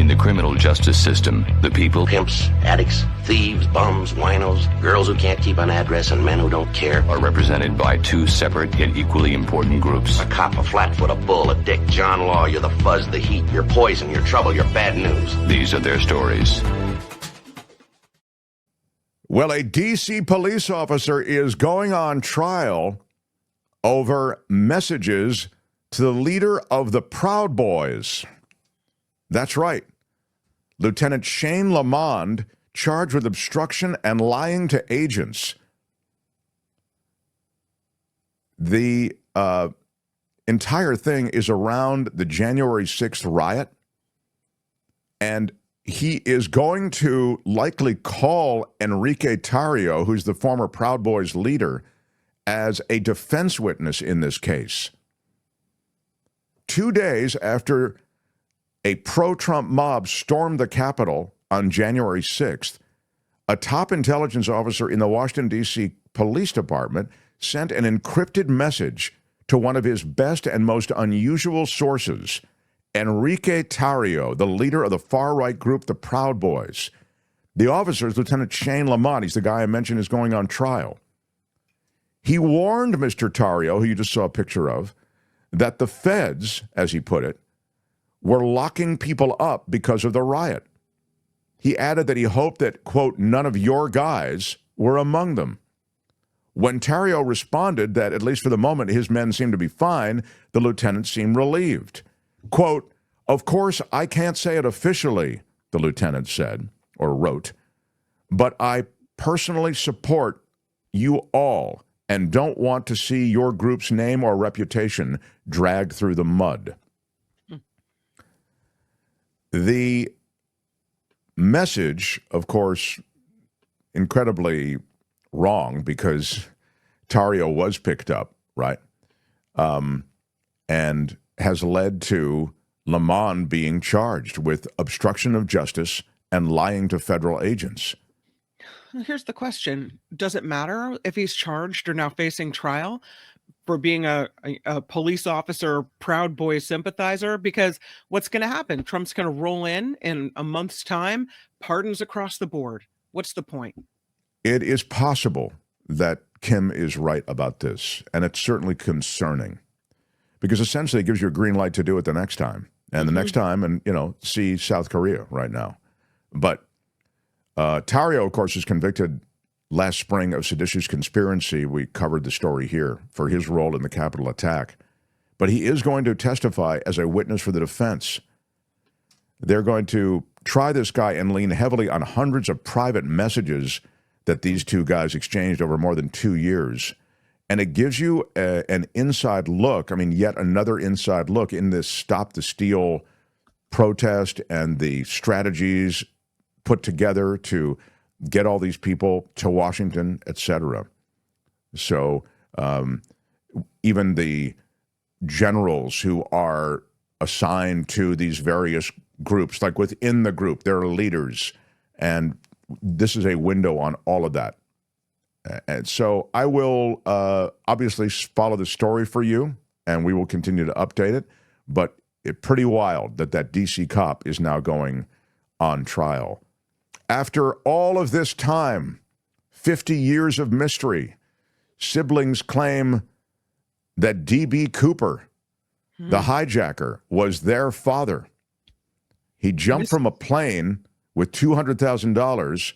In the criminal justice system, the people, pimps, addicts, thieves, bums, winos, girls who can't keep an address, and men who don't care, are represented by two separate yet equally important groups. A cop, a flatfoot, a bull, a dick, John Law. You're the fuzz, the heat, you're poison, you're trouble, you're bad news. These are their stories. Well, a D.C. police officer is going on trial over messages to the leader of the Proud Boys. That's right. Lieutenant Shane Lamond, charged with obstruction and lying to agents. The entire thing is around the January 6th riot, and he is going to likely call Enrique Tarrio, who's the former Proud Boys leader, as a defense witness in this case. 2 days after a pro-Trump mob stormed the Capitol on January 6th, a top intelligence officer in the Washington, D.C. Police Department sent an encrypted message to one of his best and most unusual sources, Enrique Tarrio, the leader of the far-right group, the Proud Boys. The officer is Lieutenant Shane Lamont. He's the guy I mentioned is going on trial. He warned Mr. Tarrio, who you just saw a picture of, that the feds, as he put it, were locking people up because of the riot. He added that he hoped that, quote, none of your guys were among them. When Tarrio responded that, at least for the moment, his men seemed to be fine, the lieutenant seemed relieved. Quote, of course, I can't say it officially, the lieutenant said, or wrote, but I personally support you all and don't want to see your group's name or reputation dragged through the mud. The message, of course, incredibly wrong because Tarrio was picked up, right? And has led to Lamond being charged with obstruction of justice and lying to federal agents. Here's the question. Does it matter if he's charged or now facing trial for being a police officer, Proud Boy sympathizer? Because what's going to happen? Trump's going to roll in a month's time, pardons across the board. What's the point? It is possible that Kim is right about this, and it's certainly concerning because essentially it gives you a green light to do it the next time and the next time and, see South Korea right now. But Tarrio, of course, is convicted last spring of seditious conspiracy. We covered the story here for his role in the Capitol attack. But he is going to testify as a witness for the defense. They're going to try this guy and lean heavily on hundreds of private messages that these two guys exchanged over more than 2 years. And it gives you an inside look, yet another inside look in this Stop the Steal protest and the strategies put together to get all these people to Washington, etc. So even the generals who are assigned to these various groups, like within the group, there are leaders, and this is a window on all of that. And so I will obviously follow the story for you, and we will continue to update it, but it's pretty wild that D.C. cop is now going on trial. After all of this time, 50 years of mystery, siblings claim that D.B. Cooper, the hijacker, was their father. He jumped from a plane with $200,000,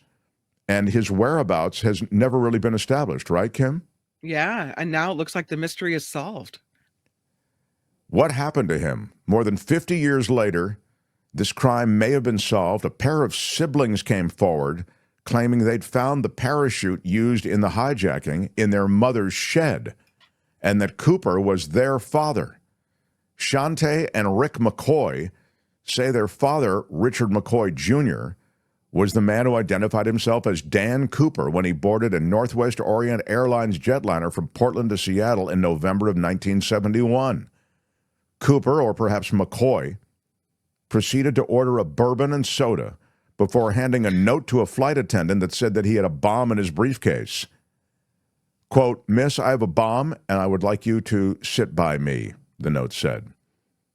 and his whereabouts has never really been established, right, Kim? Yeah, and now it looks like the mystery is solved. What happened to him? More than 50 years later, this crime may have been solved. A pair of siblings came forward claiming they'd found the parachute used in the hijacking in their mother's shed and that Cooper was their father. Shante and Rick McCoy say their father, Richard McCoy Jr., was the man who identified himself as Dan Cooper when he boarded a Northwest Orient Airlines jetliner from Portland to Seattle in November of 1971. Cooper, or perhaps McCoy, proceeded to order a bourbon and soda before handing a note to a flight attendant that said that he had a bomb in his briefcase. Quote, "Miss, I have a bomb, and I would like you to sit by me," the note said.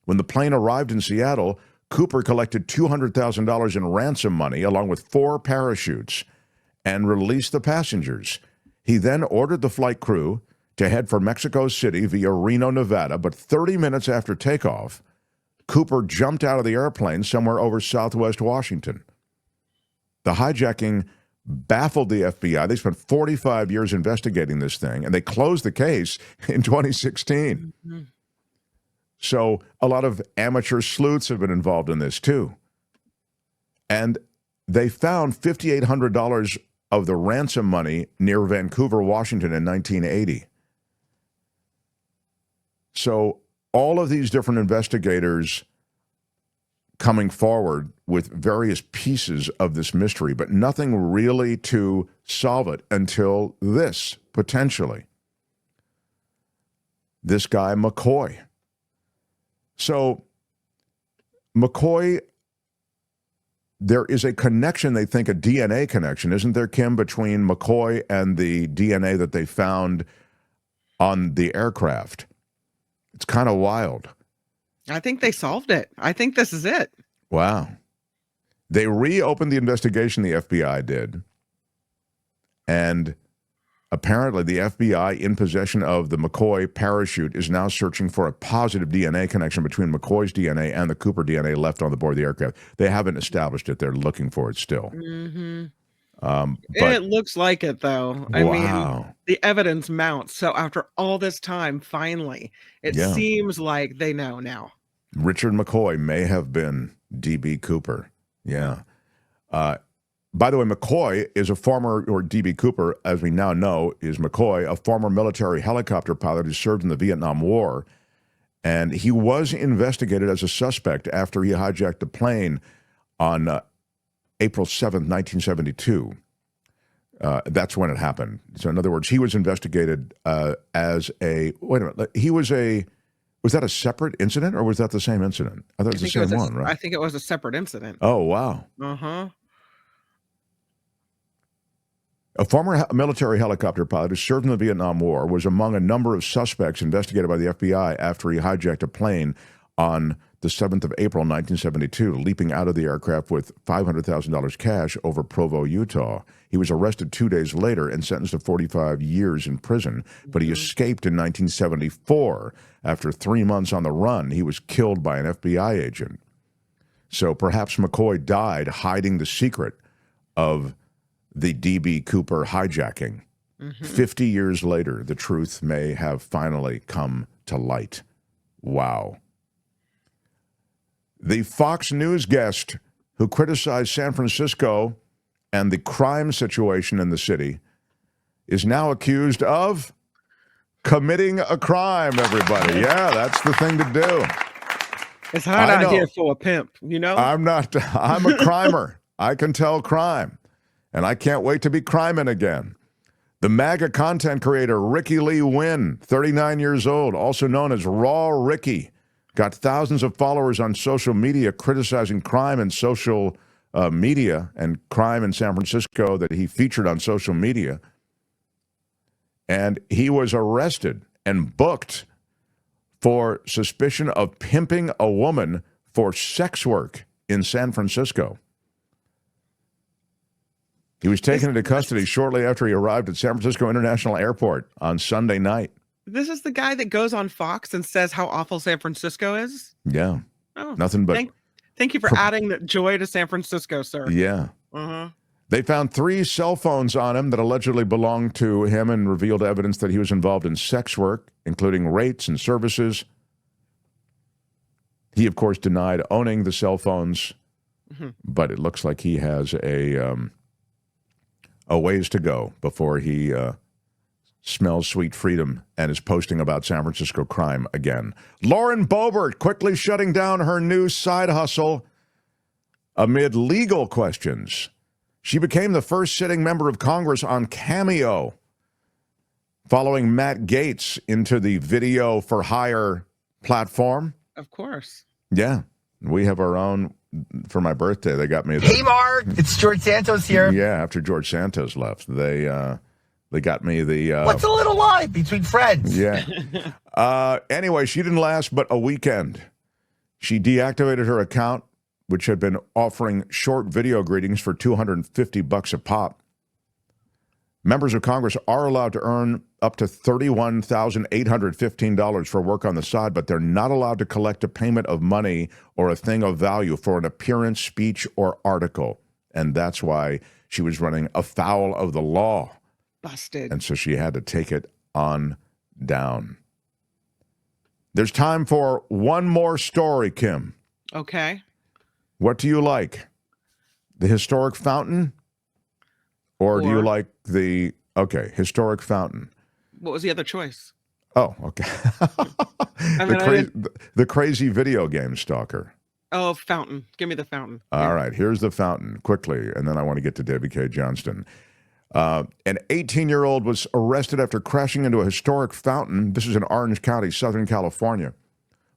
When the plane arrived in Seattle, Cooper collected $200,000 in ransom money along with 4 parachutes and released the passengers. He then ordered the flight crew to head for Mexico City via Reno, Nevada, but 30 minutes after takeoff, Cooper jumped out of the airplane somewhere over southwest Washington. The hijacking baffled the FBI. They spent 45 years investigating this thing, and they closed the case in 2016. Mm-hmm. So a lot of amateur sleuths have been involved in this too. And they found $5,800 of the ransom money near Vancouver, Washington in 1980. So all of these different investigators coming forward with various pieces of this mystery, but nothing really to solve it until this, potentially. This guy, McCoy. So McCoy, there is a connection, they think a DNA connection, isn't there, Kim, between McCoy and the DNA that they found on the aircraft? It's kind of wild. I think they solved it. I think this is it. Wow. They reopened the investigation, the FBI did. And apparently the FBI, in possession of the McCoy parachute, is now searching for a positive DNA connection between McCoy's DNA and the Cooper DNA left on the board of the aircraft. They haven't established it. They're looking for it still. Mm-hmm. But it looks like it, though. I mean, the evidence mounts. So after all this time, finally, it seems like they know now. Richard McCoy may have been D.B. Cooper. Yeah. By the way, McCoy is a former, or D.B. Cooper, as we now know, is McCoy, a former military helicopter pilot who served in the Vietnam War. And he was investigated as a suspect after he hijacked a plane on April 7th, 1972. That's when it happened. So in other words, he was investigated as a, wait a minute, was that a separate incident or was that the same incident? I thought it was the same one, right? I think it was a separate incident. Oh, wow. Uh-huh. A former military helicopter pilot who served in the Vietnam War was among a number of suspects investigated by the FBI after he hijacked a plane on the 7th of April, 1972, leaping out of the aircraft with $500,000 cash over Provo, Utah. He was arrested 2 days later and sentenced to 45 years in prison, but he escaped in 1974. After 3 months on the run, he was killed by an FBI agent. So perhaps McCoy died hiding the secret of the D.B. Cooper hijacking. 50 years later, the truth may have finally come to light. Wow. The Fox News guest who criticized San Francisco and the crime situation in the city is now accused of committing a crime, everybody. Yeah, that's the thing to do. It's hard out here for a pimp, you know? I'm a crimer. I can tell crime. And I can't wait to be criming again. The MAGA content creator Ricky Lee Wynn, 39 years old, also known as Raw Ricky, got thousands of followers on social media criticizing crime in social media and crime in San Francisco that he featured on social media. And he was arrested and booked for suspicion of pimping a woman for sex work in San Francisco. He was taken into custody shortly after he arrived at San Francisco International Airport on Sunday night. This is the guy that goes on Fox and says how awful San Francisco is? Yeah. Oh, nothing but... Thank you for adding the joy to San Francisco, sir. Yeah. Uh-huh. They found 3 cell phones on him that allegedly belonged to him and revealed evidence that he was involved in sex work, including rates and services. He, of course, denied owning the cell phones, but it looks like he has a ways to go before he smells sweet freedom and is posting about San Francisco crime again. Lauren Boebert quickly shutting down her new side hustle amid legal questions. She became the first sitting member of Congress on Cameo, following Matt Gaetz into the video for hire platform. Of course. Yeah. We have our own. For my birthday, they got me the... Hey, Mark, it's George Santos here. Yeah, after George Santos left, they got me the... What's a little lie between friends? Yeah. Anyway, she didn't last but a weekend. She deactivated her account which had been offering short video greetings for $250 a pop. Members of Congress are allowed to earn up to $31,815 for work on the side, but they're not allowed to collect a payment of money or a thing of value for an appearance, speech, or article. And that's why she was running afoul of the law. Busted. And so she had to take it on down. There's time for one more story, Kim. Okay. What do you like? The historic fountain? Or do you like the, historic fountain? What was the other choice? Oh, okay. The crazy video game stalker. Oh, fountain. Give me the fountain. All right, here's the fountain, quickly, and then I want to get to Debbie K. Johnston. An 18-year-old was arrested after crashing into a historic fountain. This is in Orange County, Southern California.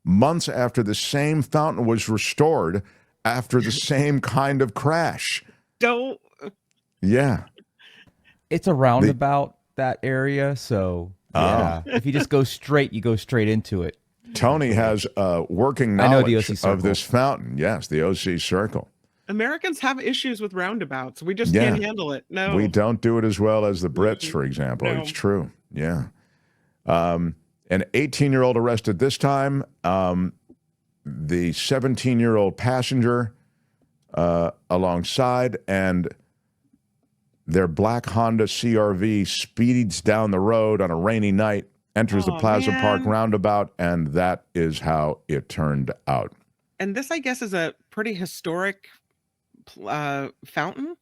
Months after the same fountain was restored after the same kind of crash. Don't. Yeah. It's a roundabout, that area, so yeah. If you just go straight, you go straight into it. Tony has working knowledge of this fountain. Yes, the OC Circle. Americans have issues with roundabouts. We just can't handle it. No. We don't do it as well as the Brits, for example. No. It's true. Yeah. An 18-year-old arrested this time. The 17-year-old passenger alongside, and their black Honda CRV speeds down the road on a rainy night, enters the Plaza Park roundabout, and that is how it turned out. And this, I guess, is a pretty historic fountain.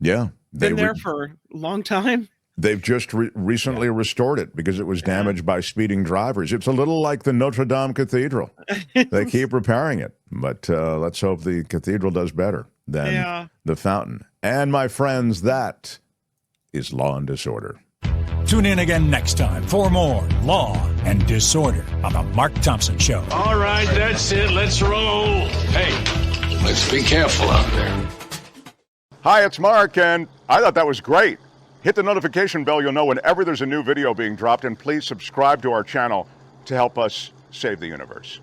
Yeah. Been there for a long time. They've just recently restored it because it was damaged by speeding drivers. It's a little like the Notre Dame Cathedral. They keep repairing it, but let's hope the cathedral does better than the fountain. And my friends, that is Law and Disorder. Tune in again next time for more Law and Disorder on The Mark Thompson Show. All right, that's it. Let's roll. Hey, let's be careful out there. Hi, it's Mark, and I thought that was great. Hit the notification bell. You'll know whenever there's a new video being dropped, and please subscribe to our channel to help us save the universe.